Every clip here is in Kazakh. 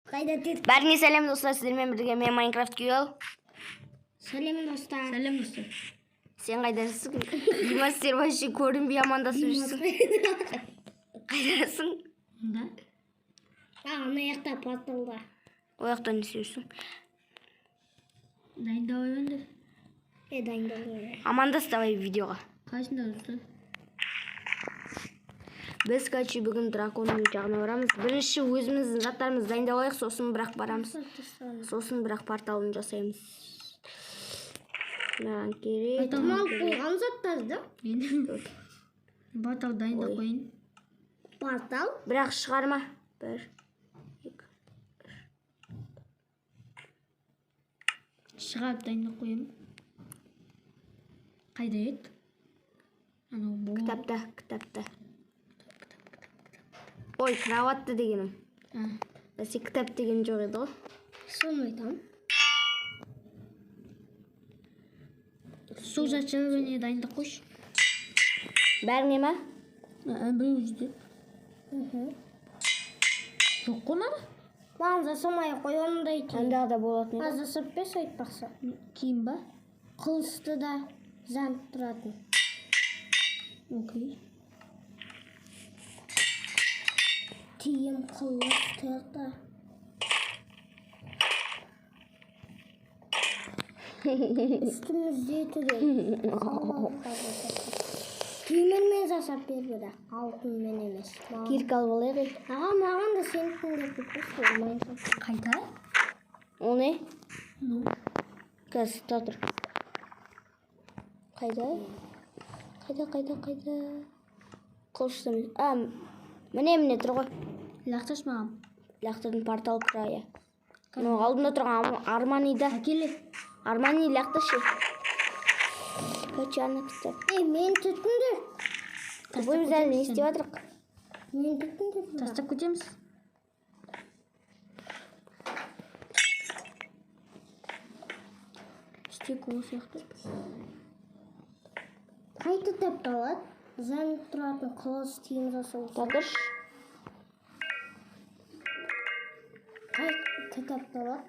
Бәріңе сәлем достар, сіздермен бірге мен Майнкрафт Күйел. Сәлем достар. Сәлем достар. Сен қайдасың? Димас, сен вообще көрінбей амандасып жүрсің. Қайдасың? Да. Ана жақта порталда. О жақтан не істеп жүрсің? Дайындалып енді. Дайындалып. Амандас давай видеоға. Қайсында достар? Біз короче бүгін драконның жағына барамыз. Бірінші өзіміздің заттарымызды дайындап алайық, сосын бірақ барамыз. Сосын бірақ порталын жасаймыз. Маған керек. Болған заттарды. Портал дайындап қойын. Портал? Бірақ шығарма. 1, 2, 3. Шығарып дайындап қойын. Қайда еді? Кітапта. Ой, кроватты дегенім. Бәсе кітап деген жоқ еді ғой. Соны айтам. Сол жатшабыне дайындап қойшы. Бәріңе ма? Бір өзде. Жоқ қонады? Маған жасамай қойғандай кейін. Андағда болатын еді. Аз жасап бес айтпақса. Кейін ба? Қылысты да жанып тұратын. Окей. Тиім қылыстырды. Үстімізде түрі. Темірмен жасап берді. Алтынмен емес. Кирк алып алайық. Аға, маған да сенікін деп кетпес. Қайда? Ол не? Қазір тұра тұр. Қайда? Қылыштым. Міне тұр ғой. Лақтырш маған. Лақтырдың портал края. Алдында тұрған Арманида. Әкелі. Армани лақтыршы. Качаны кітап. Мен түттіңдер. Бұл біз әлі не істеп атырық? Мен түттіңдер. Тастап көтеміз. Істек ол сияқты. Қайты тапталады? Зәніп тұратын қылыс тиім жасау. Татырш. Қайты тапталады?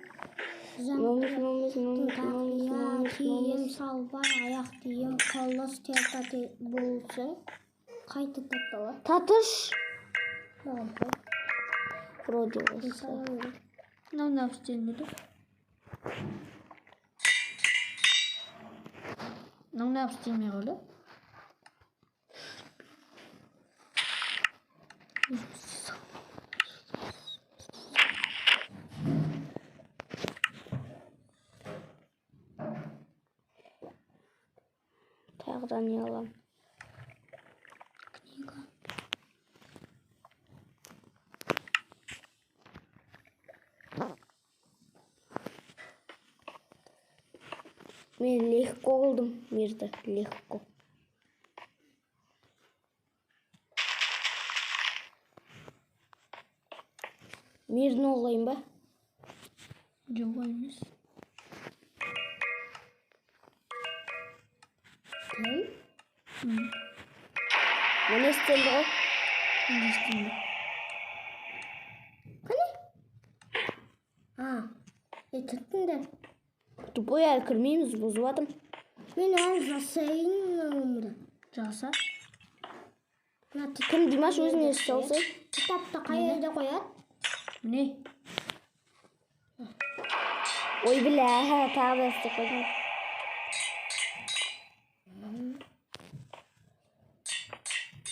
Тиім салбар, аяқ тиім, қылыс терпаты болсын. Қайты тапталады? Татырш. Маған қой. Вроде осы. Мынау істелмеді. Мынау істелмей қалды. Тағыдан не алам? Книга. Мен легко болдым. Мерді, легко. Мерді олайын ба? Жоқ емес. Мен естелді ғой? Мен естелді. Қане? Түттіңдер. Тупой әлі кірмейміз, бұзып атым. Мен әлі жасайын өмірі. Жаса. Кім Димаш өзіне салсай? Кітапты қай жерде қояды? Не? Ой, біля, тағы да істеп қойдым.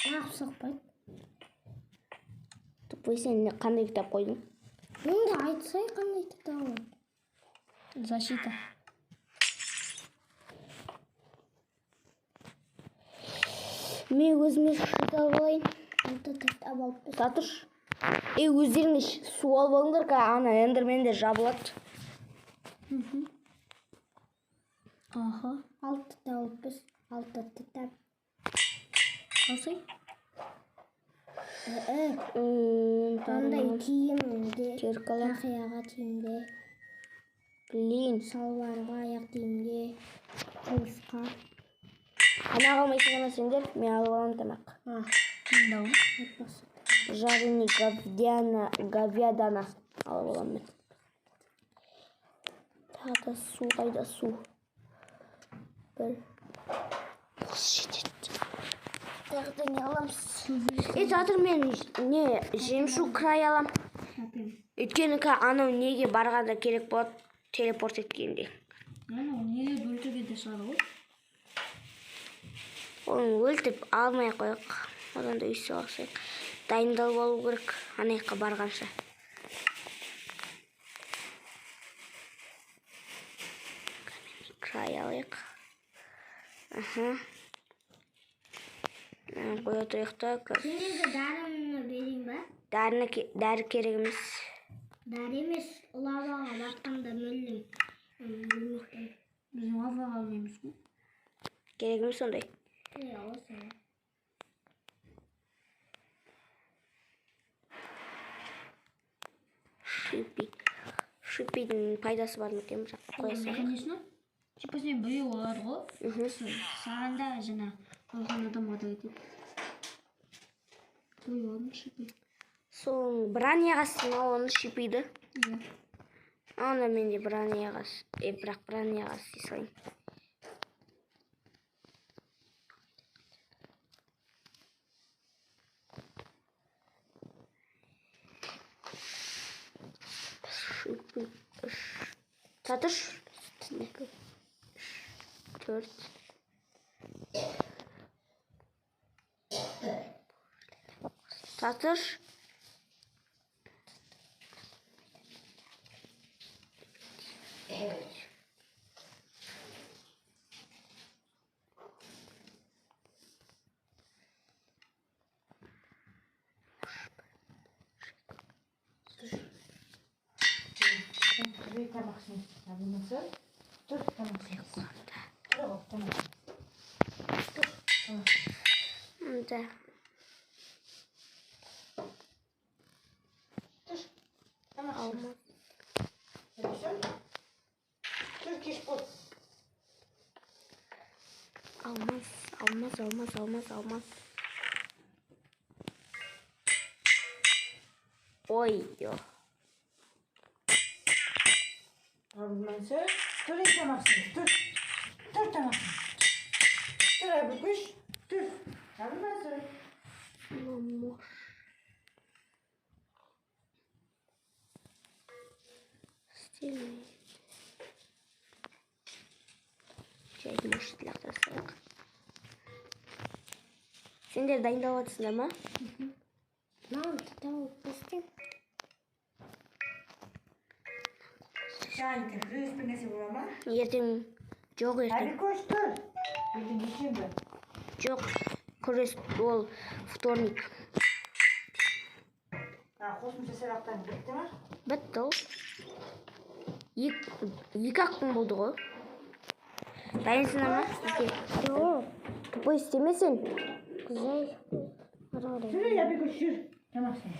Ақ соқпайды. Тупой, сен қандай кітап қойдың? Енді айтсай қандай кітабы? Защита. Мен өзіме шыт алып алайын. Татырш. Өздеріңіз су алып алыңдар, ана эндермендер жабылады. Аха. 6 тауып біз. 6 кітап. Алсай? Қандай киімде? Тақияға тиімде. Блин. Салбарға аяқ тиімде. Қылысқа. Ана қалмайсың ғана сендер, мен алып алам тамақ. Дауым. Жареный говядана. Alып аламын мен. Тағы да су, қайда су? Бір. Жетеді. Тағы да не аламыз? Жатыр мен не жемшу край алам. Өйткені анау неге барғанда керек болады телепорт еткенде. Неге өлтірге де шығады ғой? Оны өлтіп алмай қойық. Одан да үйсе алсақ. Дайындал болу керек анайыққа барғанша. Край алайық. Қоя тұрайық та. Сенде дәріні берейін ба? Дәрі керек емес. Дәрі емес, лаваға баққанда мүлдем білмектен. Біз лаваға алмаймыз ғой. Керек емес сондай. Осы. Шипидің пайдасы бар ма екен бірақ қойсақ. Конечно. Шипасымен біреу олады ғой. Саған да жаңа қалған адамға да айтады. Той оның шипи. Соның бранияғасын оны шипиді. Иә. Анда менде бранияғас. Бірақ бранияғас дейсің. Шипи. Татыш. 4. Татыш. Да. Алмаз. Алмаз. Ой, ё. Алмазы. Тұр тамақсың. Тұр тамақсың. Тұр әбікіш. Тұр. Алмазы. Мамош. Стильный. Жайды может лақтырсақ. Сендер дайындалып жатсыңдар ма? Мам, тауып бістен. Шайынтын. Күрес бір нәрсе бола ма? Ертең жоқ ертең. Әбікіш тұр. Ертең дүйшембі. Жоқ. Күрес ол вторник. Қосымша сабақтан бітті ма? Бітті ол. Екі күн болды ғой. Дайынсыңдар ма? Жоқ. Тупой істемесін. Güzel. Жүр, әбікіш, жүр. Тамақсың.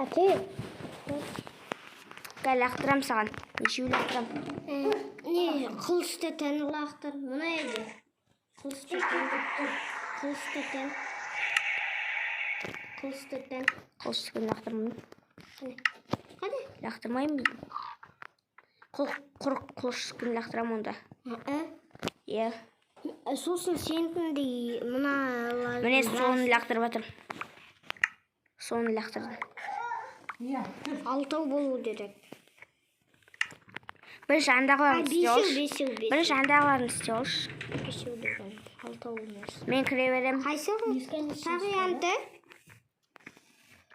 Әке. Кәл лақтырам саған. Нешеу лақтырам. Не, қылыстатан лақтыр. Мұна еді. Қылыстатан. Қылыстықын лақтырмын. Қады? Лақтырмайым бейдім. Құрық қылыстықын лақтырам онда. Е. Сосын сенкіндей мұна... Міне соны лақтырып атыр. Соны лақтырдым. Иә, тұр. Алтау болу керек. Бірінші андағыларын істе олш. Бесеу. Бірінші андағыларын істе олш. Бесеу деген. Алтау емес. Мен кіре берем. Қайсы ғой? Тағы янды.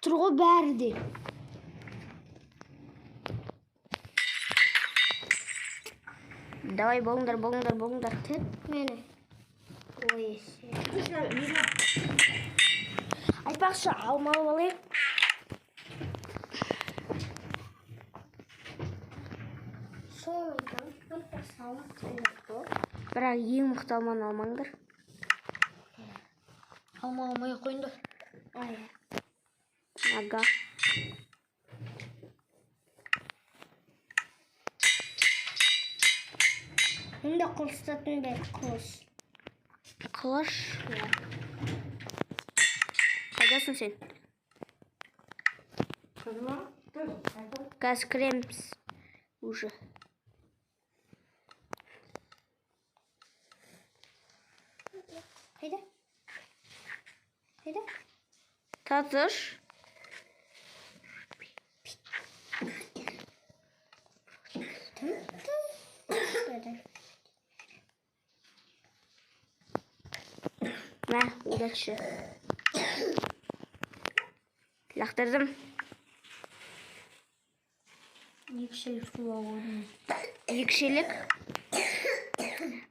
Тұрғы бәрі де. Давай болыңдар. Түт мені. Ой, есе. Айтпақшы алмалы болайық. Бірақ ең мықты алманы алмаңдар. Алмай қойындар. Ага. Мұнда қылыстатын бәр қылыш. Қылыш? Қайдасың сен? Қызыма? Dur. Aytol. Gaz kiреміз уже. Hayda. Hayda. Татыш. Dedi. Мә, удачи. Лақтырдым. Екшелік суға қойдым. Екшелік.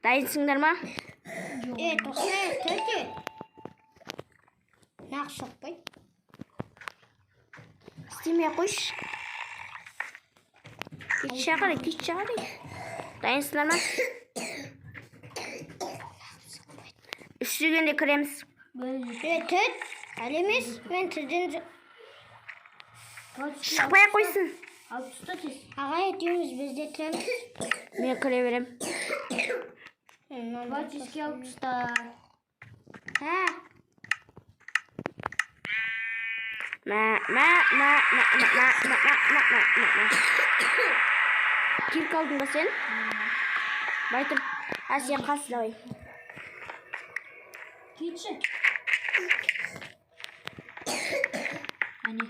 Дайынсыңдар ма? Тоқса, төте. Нақ соқпай. Істемей қойшы. Кет шағыры. Дайынсыңдар ма? Үштігенде кіреміз. Төт. Әлемес, мен түден... Шықпай қойсын. Ағай етеміз бізде түреміз. Мен кіре берем. Батюшке алып тұста. Ха. Кирк алдың ба сен? Байтыр. Сен қасы давай. Кетші. Әне.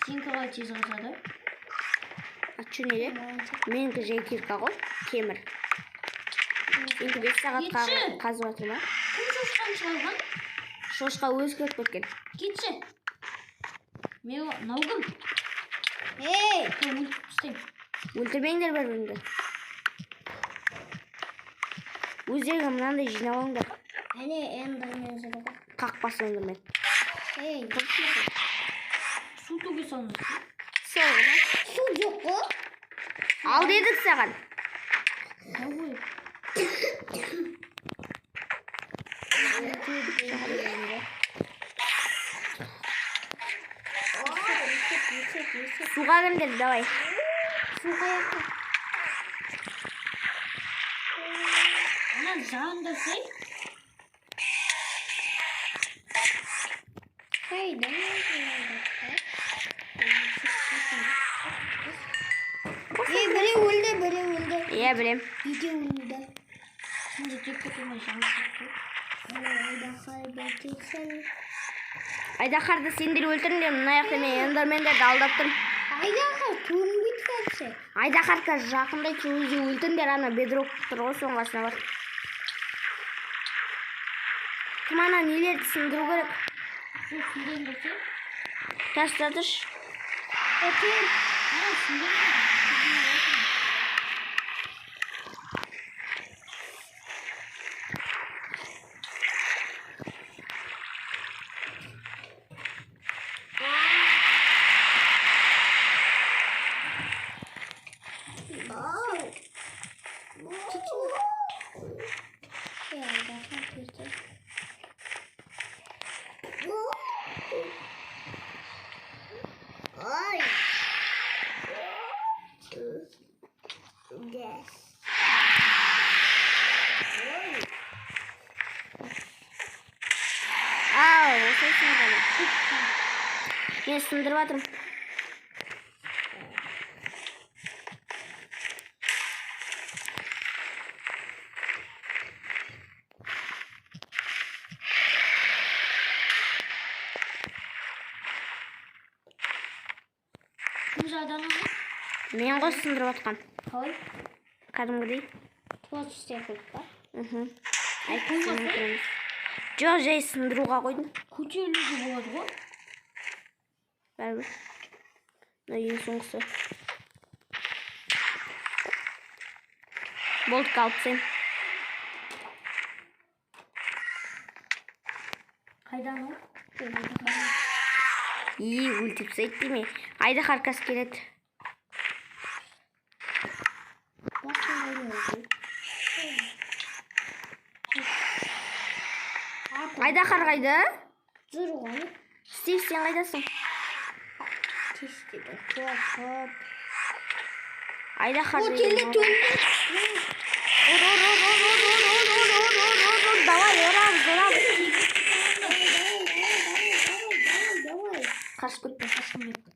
Сен қалай тез қазады? Атшы неде? Менікі жай кирка ғой. Темір. Сенкі 5 сағатқа қазып атыр ма? Кім шошқан шығарған? Шошқа өзгеріп кеткен. Кетші. Мен наугым. Ей! Кім өлтіп істейм? Өлтірмеңдер бір-біріңді. Өздеріңі мынандай жинап алыңдар. Әне эндермен жүрді. Қақпасы өндірмен. Ей! Су төге салыңыз. Соғына. Су жоқ қой. Ал дедік саған. Суға кімдер, давай. Суға яқты. Ана жағында сей. Қайда? Бірі өлді. Иә, білем. Үйде өлді. Şimdi tek tekime şansı. Ayda kaybettirsen. Айдахарды сендер өлтіріңдер, мына жақта мен эндермендерді алдап тұрмын. Айдахар туын бітірсе. Айдахарға жақындай өзі өлтіріңдер, ана бедрок тұр ғой соңғасына бар. Кім ана нелерді сындыру керек? Şu sürün de Тастатыш. Ötün. Ha sürün de. Ау, осайсың ғана. Мен сындырып атырмын. Мен ғой сындырып атқан. Қалай? Кәдімгідей. Туат істеп қойып па? Айтқызын. Жоқ, жай сындыруға қойдым. Көтерілуге болады ғой? Бәрібір. Мына ең соңғысы. Болды, қалып сен. Қайдан ол? Өлтіп сайт деме. Айда қарқас келеді. Айда қарғайды? Жүр ғой. Стив, сен қайдасың? Тестеді. Топ. Айда қарғайды. Теле төнді. Давай, орамыз. қашып кетті, қашқым кетті.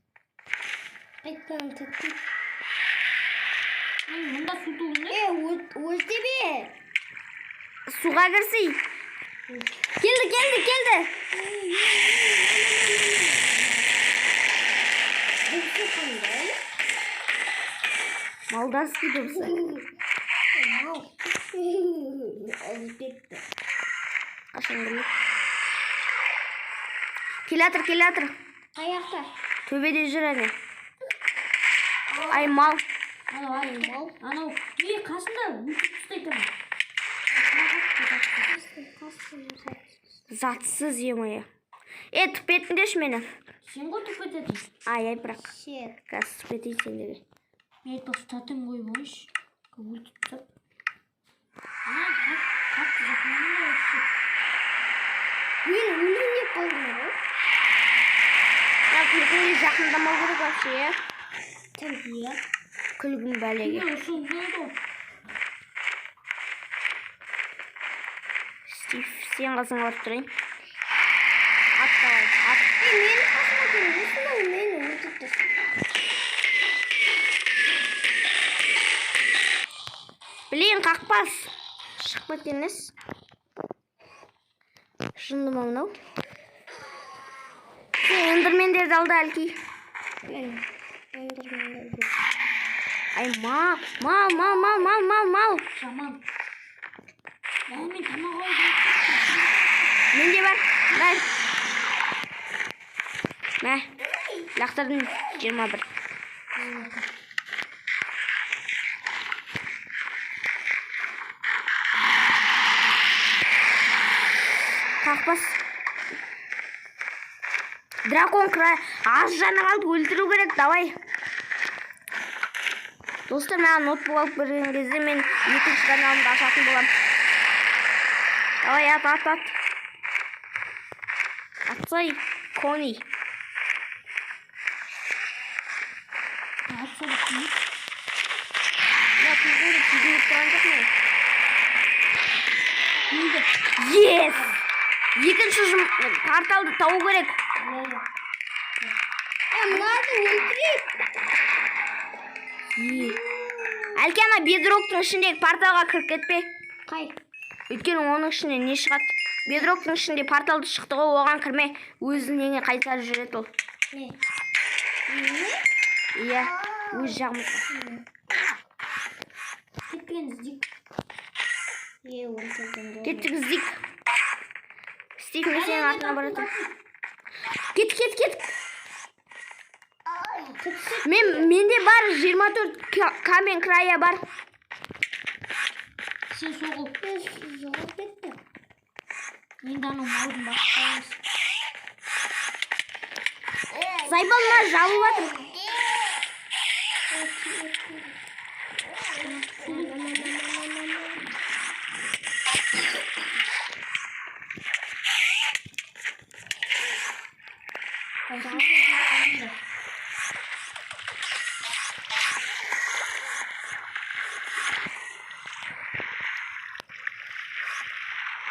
Қайтадан кетті. Мұнда су туылды. Өз тебе. Суға кірсей. Келді. Бұл қандай? Молдавский дұрысы. Алып кетті. Қашан келеді? Келатыр. Қаяқта? Төбеде жүр әне. Ай, мал. Анау, қасында өтіп ұстайтын. Затсыз емайы. Түпетіндеш мені. Сен ғой түпететін? Ай, бірақ. Қазір түпетей сендегі. Мен ұстатым ғой бойш. Өтіп тұр. Қатты жақынымда өтіп. Мен өлімде қалдым ғой. Күлгіңе жақындамау керек вообще, е? Иә. Күлгің бәлеге. Стив, сен қасыңа барып тұрайын. Атталай. Мені қасыма келмесін, мені өтіп тұрсын. Білейін, қақпас. Шықпа кеткенес. Шынды ма мынау? Эндермендерді алды әлки. Ай, мал. Жаман. Мен тамақ ойды. Менде бар. Дай. Мә. Лақтырдың 21. Қақпас. Дракон край. Аз жаны қалды, өлтіру керек, давай. Достар, маған ноутбук алып берген кезде мен екінші каналымды ашатын болам. Давай, ат. Атсай, Кони. Атсай, Кони. Yes! Екінші порталды тауы керек. Мынады өлтірейік. Әлке ана бедроктың ішіндегі порталға кіріп кетпе. Қай? Өйткені оның ішінде не шығады? Бедроктың ішінде порталды шықты ғой, оған кірме. Өзінен қайтарып жүреді ол. Не? Иә, өз жағымыз. Кетпен іздейік. Кеттік іздейік. Стив, мен сенің артына баратын. Кет. Менде бар 24 камен края бар. Сен соғыл. Жоғып кетті. Енді анау малдың басқамыз. Сайбалма жабылып жатыр.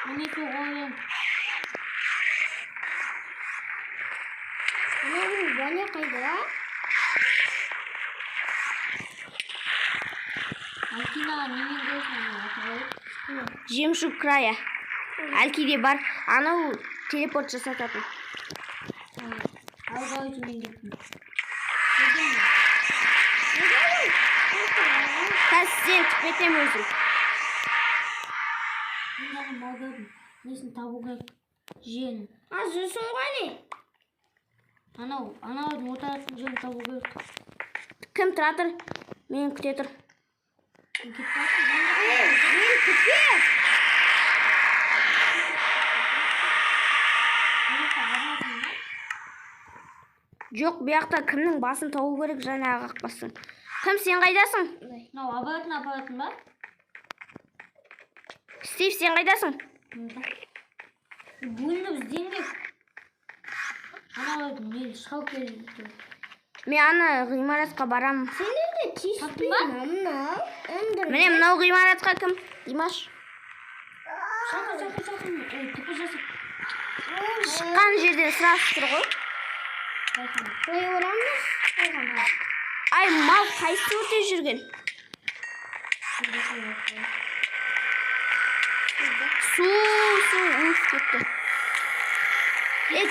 Міне соғылын. Ваня қайда? Алкинаға немен көрсің? Жемшік края. Әлкиде бар. Анау телепорт жасататын. Алға өтімен кеттім. Қазір сен түпетем өзің. Мен аны малдадым. Несін табу керек? Жен. Жүрсің ғой не? Анаудың отыратын жерін табу керек. Кім тұра тұр? Мен күте тұр. Мен кетпейсің. Жоқ, бұяқта кімнің басын тауы керек жаңағы қақпасын. Кім, сен қайдасың? Апаратын ба? Стив, сен қайдасың? Бөлініп іздеңдеп. Анаудың не шығау келді. Мен ана ғимаратқа барам. Сендерде тиіспейін. Міне, мынау ғимаратқа кім? Димаш. Шақыр. Түпі жасып. Шыққан жерден сұрасып тұр ғой. қоя орамыз. Ай, мал қайсы өте жүрген? Су, өсіп кетті.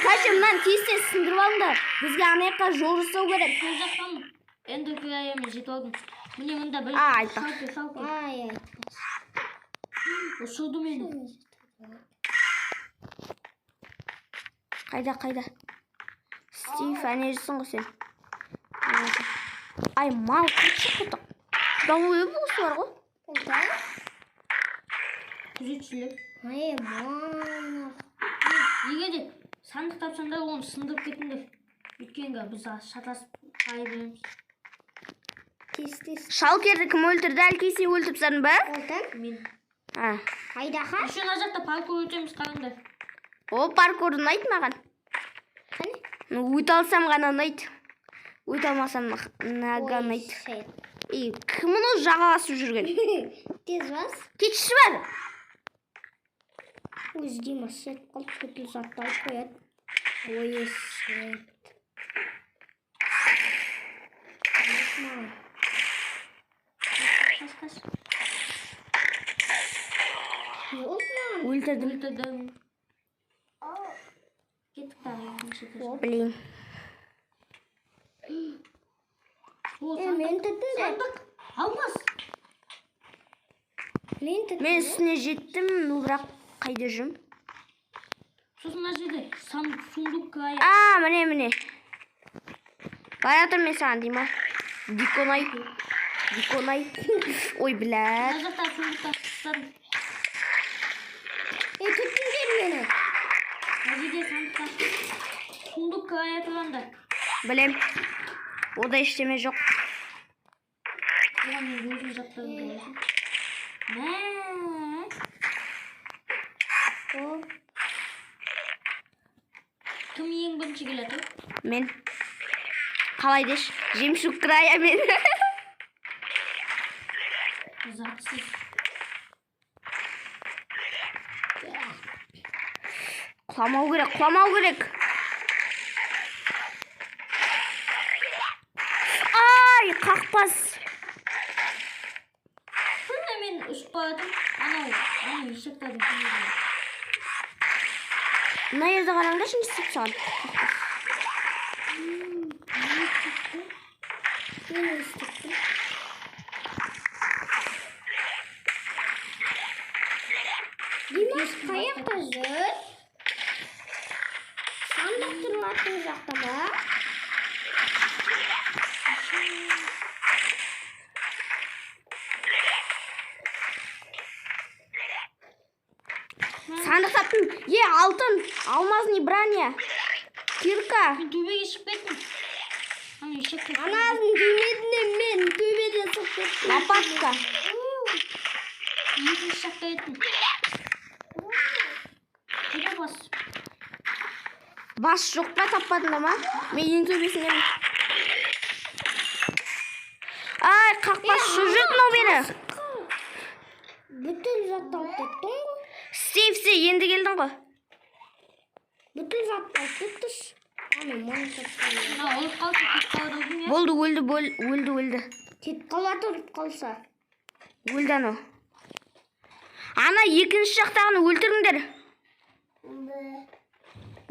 Қашы, мұнан тезтен сындырып алыңдар. Бізге анаяққа жол жасау керек. Сол жақтан енді көйеме жетіп алдым. Міне мұнда бір айтпа. салты. Ай. Ұшырды мені. Қайда? Стив, әнежісің ғой сен. Ай, мал қайтшы құтық. Дауы болысы бар ғой. Күзетшілер. Ай, мана. Егер де сандық тапсаңдар оны сындырып кетіңдер. Өйткені біз шатасып қай береміз. Тез. Шалкерді кім өлтірді? Әлкейсе өлтіп сарын ба? Олтан. Мен. Қайдаға? Еще ана жақта паркур өтеміз қараңдар. О, паркур ұнайды маған. Өте алсам ғана ұнайды. Өте алмасам наға ұнайды. Кім мұны жағаласып жүрген? Тез бас. Кетші бар. Өзге мәсет қалып көтіл затталып қояды. Ой, сет. Қас. Өлтірдім. Кеттік тағы. Білейін. Мен түттім де. Сандық. Алмас. Мен үстіне жеттім, бірақ қайда жүрмін? Сосын мына жерде сундук края. Міне. Баратыр мен саған дейма. Диконай. Ой, біләт. Мына жақта сундуктан қыстадым. Түттіңдер мені. Мына жерде сандықтан сундук края тұрғанда. Білем. Ода ештеме жоқ. Оған мен өзім жаттағым келеді. Кім ең бірінші келеді? Мен. Қалай деш? Жемшік края мен. Затсыз. Құламау керек. Ай, қақпас. Мен ұшып баратым. Анау есектадым. Мына жерде қараңдар, şimdi істеп саған. Димаш қаяқта жүр? Сандық тұрматын жақта ма? Сандық таптым. Алтын. Алмаз не брания. Кирка. Мен төбеге шығып кеттім. Анасын төбедіне мен төбеден сұп кеттім. Лопатка. Екінші жақта еттім. Төбе бас. Бас жоқ па, таппадың ма? Мен ең төбесіне. Ай, қақпас жүріп мынау мені. Бүтін затталып кеттің ғой. Стив, енді келдің ғой. Бүтін затталып кеттіш. Мына өліп қалды, кетіп қалды алдым я. Болды, өлді. Кетіп қалады өліп қалса. Өлді анау. Ана екінші жақтағыны өлтіріңдер.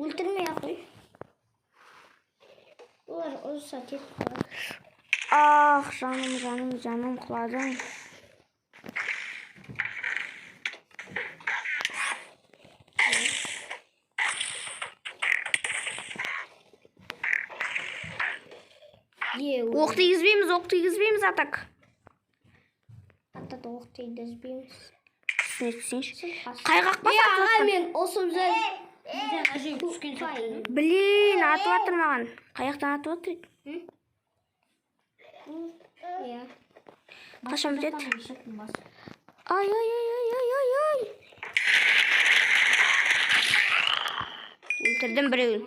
Өлтірмей ақ қой. Олар ұрса кетіп қалады. Жаным құладың. Оқ тигізбейміз атак. Атата оқ тигізбейміз. Түсіне түсейінші. Қай қақпас атып Аға атқан? мен осып жәл. Блин, атып атыр маған. Қаяқтан атып атыр? Қашан бітеді? Ай. Өлтірдім біреуін.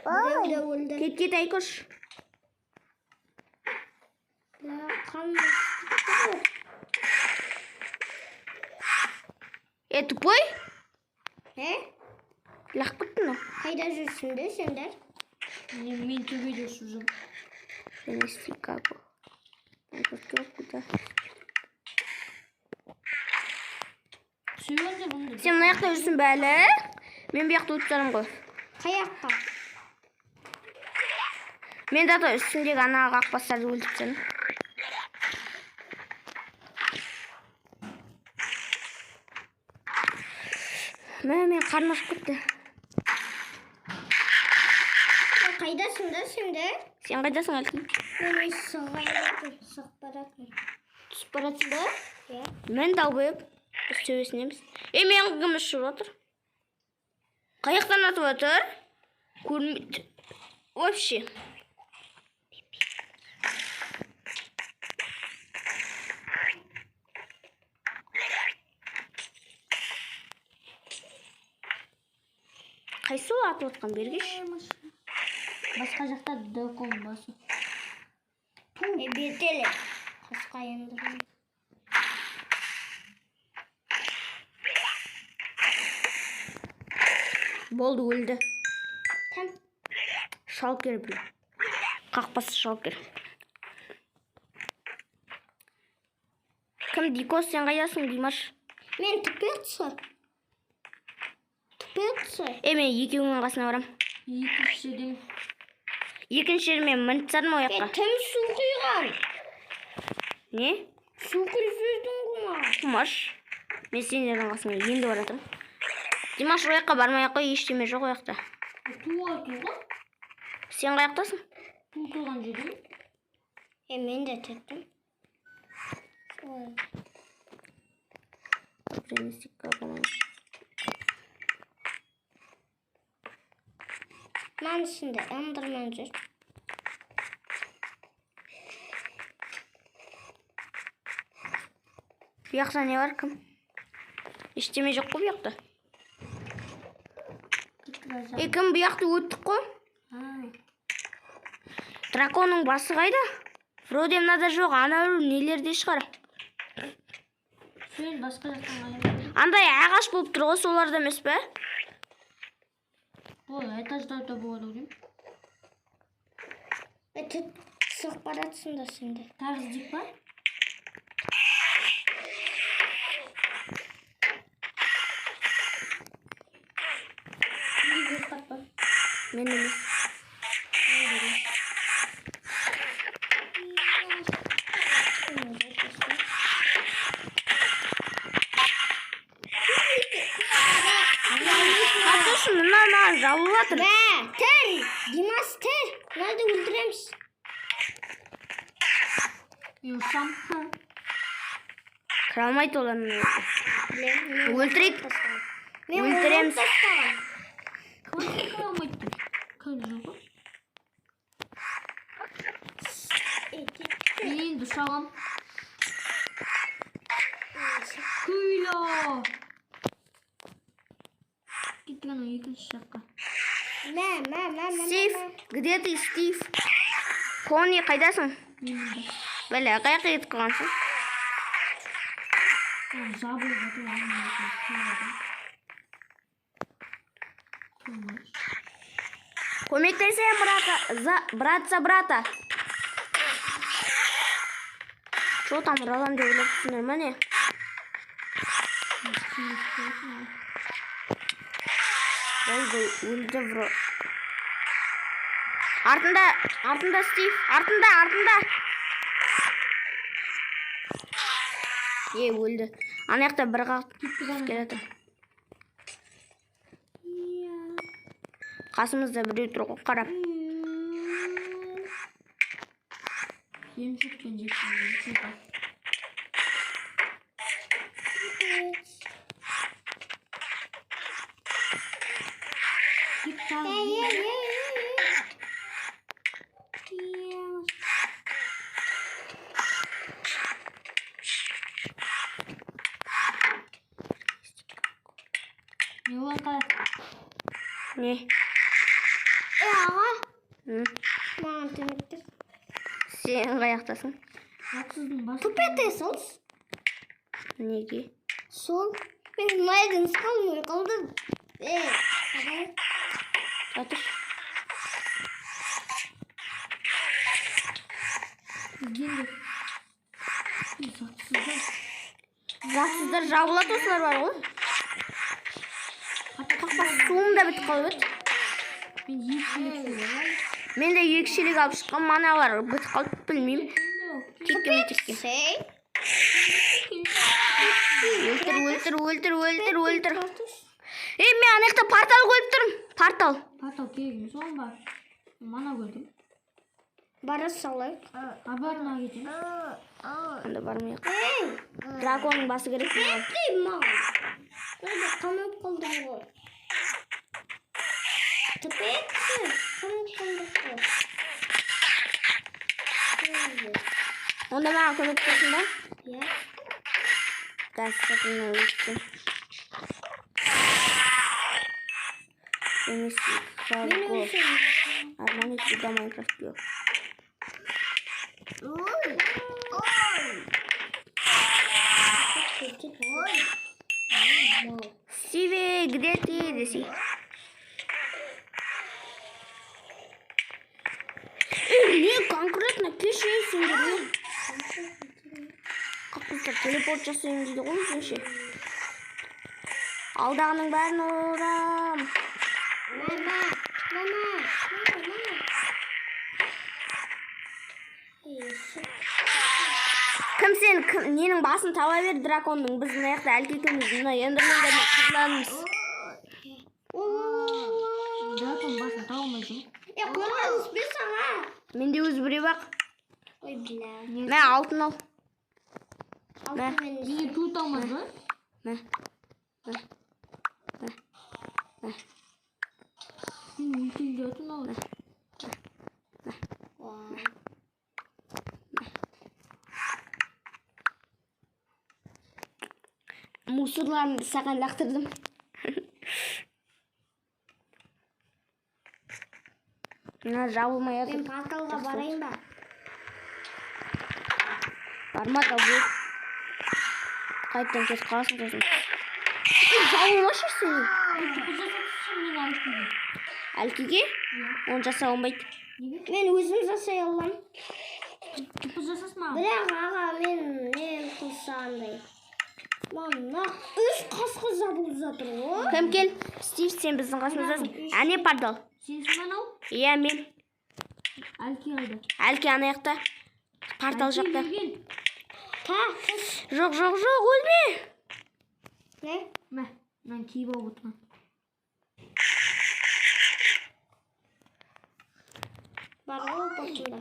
Өлді. Кет Айкош. Тупой? Лақ күттің о? Қайда жүрсіңдер сендер? Мен төбеде жүрмін. Финистика бұл. Сүйгендер бұнды. Сен мына жақта жүрсің бәлі? Мен бұл жақта өтіп ғой. Қаяққа? Мен дата үстіндегі ана қақпастарды өлтірсем. Мен қарным ашып кетті. Қайдасыңдар сендер? Сен қайдасың әлкім? Мен сығып баратырмын. Түсіп баратсың ба? Иә. Мен далбайып, біз төбесінеміз. Мен кіміз жүріп отыр? Қаяқтан атып отыр? Көрмейді. Вообще. Қайсы ол атып отқан бергеш? Басқа жақта докон басы. Бетелі. Қысқа ендірмін. Болды, өлді. Кім? Шалкер біл. Қақпасы шалкер. Кім, Дикос, сен қайдасың, Димаш? Мен тупец. Мен екеуіңнің қасына барам. Екінші жермен мініп тастадым ол жаққа. Кім су құйған? Не? Су құйып жүрдің ғой. Димаш. Мен сендердің қасына енді баратырмын. Димаш, ол жаққа бармай ақ қой, ештеме жоқ ол жақта. Туға туға? Сен қаяқтасың? Ту тұрған жерден. Мен де теттім. Манысында андырман жүр. Бұл жақта не бар, кім? Ештеме жоқ қой бұл жақта. Кім, бұл жақта өттік қой? Драконның басы қайда? Вроде мынада жоқ, ана нелерде шығар. Сен басқа жақтан қалай? Андай ағаш болып тұр ғой, соларда емес пе? Ол этаждарда болады деймін. Сығып баратсыңдар сендер. Тағы іздеп бар? Мен емес. Қатысың, мына жабылып жатыр. Тір! Димас тір! Мынады өлтіреміз. Юсам. Кіре алмайды олар мына жерге. Өлтірейік. Өлтіреміз. Қалай кіре алмайды? Кіре жоқ. Мен дұшағам. Күйлі. Кеттік ана екінші жаққа. Стив, где ты, Стив? Кони, қайдасың? Бәлі, қаяққа кетіп қалғансың? Жабылып жатыр. Көмектесем, брата. Что там, Ролан деп ойлап түсіндер ма не? Болды, өлді бро. Артында, Стив. Артында. Өлді. Ана жақта бір қағып келеді. Қасымызда біреу тұр ғой, қарап. Емшектен жеккен. Не oldu? Ne? Ağa. Hı? Mağın demektir. Sen ayaktasın. Haksızdım başka. Tupete sol. Negi? Sol. Benim mayagın kalmıyor. Kaldım. Жатыр. Іздеңдер. Затсыздар. Затсыздар жабылады осылар бар ғой. Қақпа суым да бітіп қалып еді. Мен екшелексем. Мен де 2 шелек алып шыққан, маналар бітіп қалып білмеймін. Текке. Өлтір. Мен ана жақта портал қойып тұрмын. Портал керек емес, оған бар. Мана көрдім. Бара салайық. Абарына кетеміз. Онда бармайық. Драконның басы керек маған. Маған. Қойда қамап қалдым ғой. Тіпетсі. Қамап қалдым ғой. Онда маған көмектесің ба? Иә. Гасатына өтсін. Мен өлсем. Арман етті Майнкрафт жоқ. Стиви, где ты, деси? Не конкретно кешейсіңдер ме? Қақпыздар телепорт жасайын дейді ғой өзінше. Алдағының бәрін ұрам. Мама. Кім сен, ненің басын таба бер драконның. Біз мына жақта әлкекіміз, мына ендермендеріне қырланымыз. Дракон басын таба алмайсың. Қорғаныс бес ана. Менде өзі біреу бақ. Ой, бля. Мә, алтын ал. Неге ту алмады ма? Мә. Мен ертеңде атын алады. Мусорларымды саған лақтырдым. Мына жабылмай Мен порталға барайын ба? Барма табу. Қайттан кес қаласың сосын. Жабылмашы сен. Әлкеге? Оны жаса алмайды. Мен өзім жасай алам. Түпі жасасын ма? Бірақ аға мен қылсағандай. Мана, үш қасқы жабылып жатыр ғой. Кім кел? Стив, сен біздің қасымыздасың. Әне портал. Сенсің анау? Иә, мен. Әлке қайда? Әлке ана жақта. Портал жақта. Жоқ, өлме. Не? Мә, мен киіп алып отырмын. Бар ғой ботымда.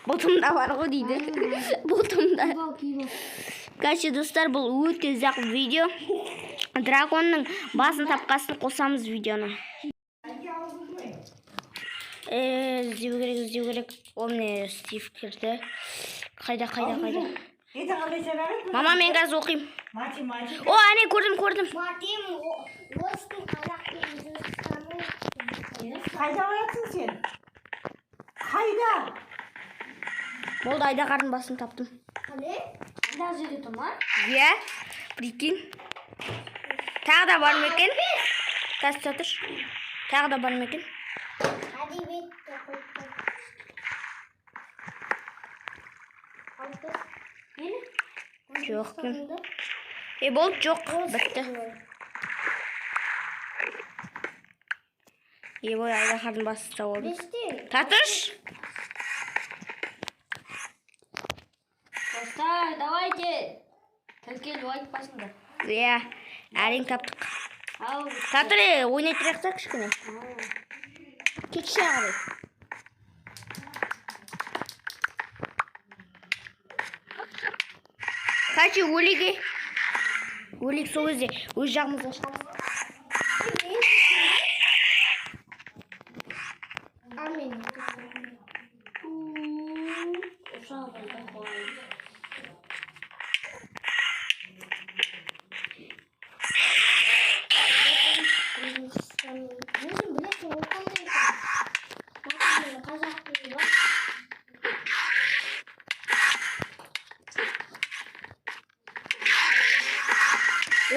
Ботымда бар ғой дейді. Ботымда. Киіп ал. Короче, достар, бұл өте ұзақ видео. Драконның басын тапқасын қосамыз видеоны. Іздеу керек. О, міне Стив кірді. Қайда. Ертең қандай сабақ? Мама, мен қазір оқимын. Математика. О, әне көрдім. Матем, орыстың қазақ тілін Қайда барасың сен? Қайда? Болды, Айдағардың басын таптым. Қане? Қайда жерде тұр ма? Иә, прикинь. Тағы да бар ма екен? Қазір жатыр. Тағы да бар ма екен? Әдебиет оқиды. Жоқ, болды, жоқ, бітті. Ой, Айдағардың басы жауылды. Татыш! Достар, давайте. Тіркел айтпасыңдар. Иә, әрең таптық. Татыр, ойнай тұрақта кішкіне. Кетші ағырай. Қачы, өлік сол кезде өз жағымызға шығамыз.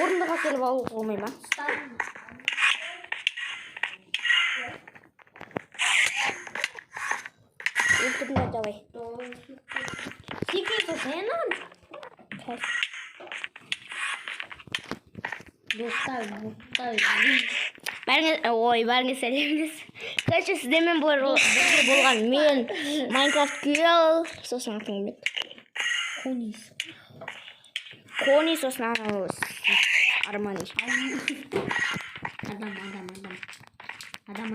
Орындыға келіп алуға болмай ма? Секретно давай. Секрет сенен. Достар. Бәріңіз сәлемдес. Короче, сіздермен бірге болған мен Майнкрафт Girl, сосын атын кім еді? Кони, сосын анау Арман. Адам.